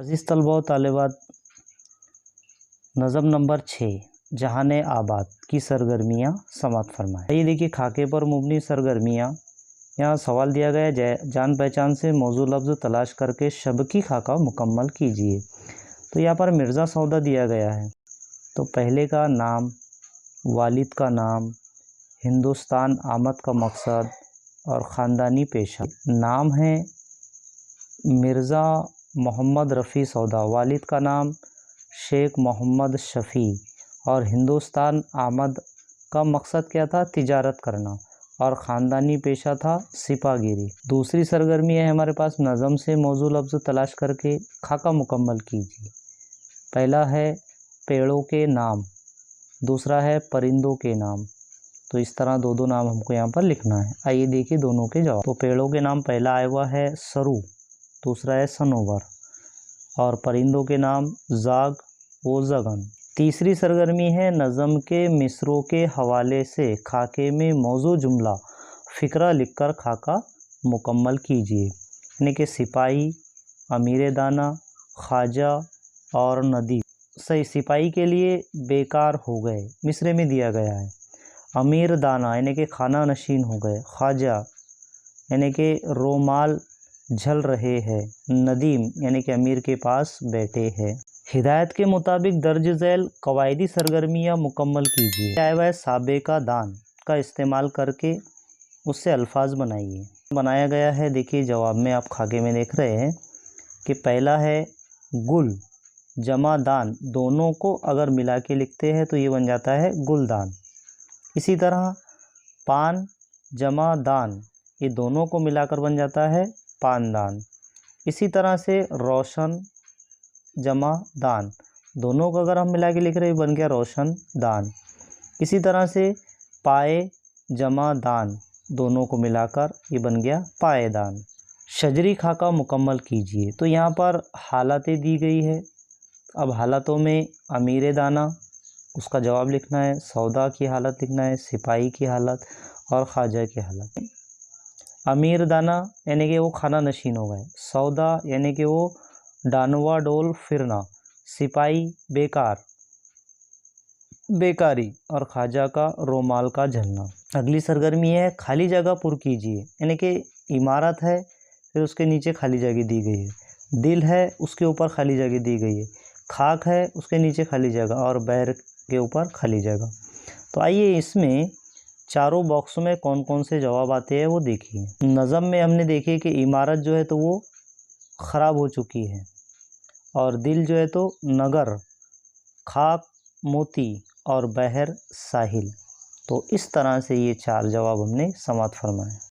अजीज़ तलबा व तालिबात, नज़म नंबर 6 जहान आबाद की सरगर्मियाँ समात फरमाएं। ये देखिए, खाके पर मुबनी सरगर्मियाँ। यहाँ सवाल दिया गया है, जान पहचान से मौजू लफ्ज़ तलाश करके शब की खाका मुकम्मल कीजिए। तो यहाँ पर मिर्ज़ा सौदा दिया गया है। तो पहले का नाम, वालिद का नाम, हिंदुस्तान आमद का मकसद और ख़ानदानी पेशा। नाम है मिर्ज़ा मोहम्मद रफ़ी सौदा, वालिद का नाम शेख मोहम्मद शफ़ी और हिंदुस्तान आमद का मकसद क्या था? तिजारत करना और ख़ानदानी पेशा था सिपागिरी। दूसरी सरगर्मी है हमारे पास, नज़म से मौजू लफ्ज़ तलाश करके खाका मुकम्मल कीजिए। पहला है पेड़ों के नाम, दूसरा है परिंदों के नाम। तो इस तरह दो दो नाम हमको यहाँ पर लिखना है। आइए देखिए दोनों के जवाब। तो पेड़ों के नाम पहला आया हुआ है सरू, दूसरा है सनोवर, और परिंदों के नाम जाग व जगन। तीसरी सरगर्मी है नज़म के मिसरों के हवाले से खाके में मौजू जुमला फ़िक्रा लिखकर खाका मुकम्मल कीजिए। यानी कि सिपाही, अमीर दाना, ख्वाजा और नदी। सही, सिपाही के लिए बेकार हो गए मिसरे में दिया गया है। अमीर दाना यानी कि खाना नशीन हो गए। ख्वाजा यानी कि रोमाल झल रहे हैं। नदीम यानी कि अमीर के पास बैठे हैं। हिदायत के मुताबिक दर्ज झैल कवायदी सरगर्मियाँ मुकम्मल कीजिए। आया हुआ है साबेका दान का इस्तेमाल करके उससे अल्फाज बनाइए। बनाया गया है, देखिए जवाब में आप खाके में देख रहे हैं कि पहला है गुल जमा दान, दोनों को अगर मिला के लिखते हैं तो ये बन जाता है गुलदान। इसी तरह पान जमा दान, ये दोनों को मिलाकर बन जाता है पानदान। इसी तरह से रोशन जमा दान, दोनों को अगर हम मिला के लिख रहे हैं बन गया रोशन दान। इसी तरह से पाए जमा दान, दोनों को मिलाकर ये बन गया पाएदान। शजरी खाका मुकम्मल कीजिए। तो यहाँ पर हालतें दी गई है। अब हालतों में अमीर दाना, उसका जवाब लिखना है, सौदा की हालत लिखना है, सिपाही की हालत और ख्वाजा की हालत। अमीर दाना यानी कि वो खाना नशीन हो गए, सौदा यानी कि वो डानवा डोल फिरना, सिपाही बेकार बेकारी और ख्वाजा का रोमाल का झलना। अगली सरगर्मी है खाली जगह पुर कीजिए। यानी कि इमारत है, फिर उसके नीचे खाली जगह दी गई है। दिल है, उसके ऊपर खाली जगह दी गई है। खाक है, उसके नीचे खाली जगह, और बैर के ऊपर खाली जगह। तो आइए इसमें चारों बॉक्स में कौन कौन से जवाब आते हैं वो देखिए। नज़म में हमने देखे कि इमारत जो है तो वो ख़राब हो चुकी है, और दिल जो है तो नगर, खाक मोती और बहर साहिल। तो इस तरह से ये चार जवाब हमने समात फरमाए।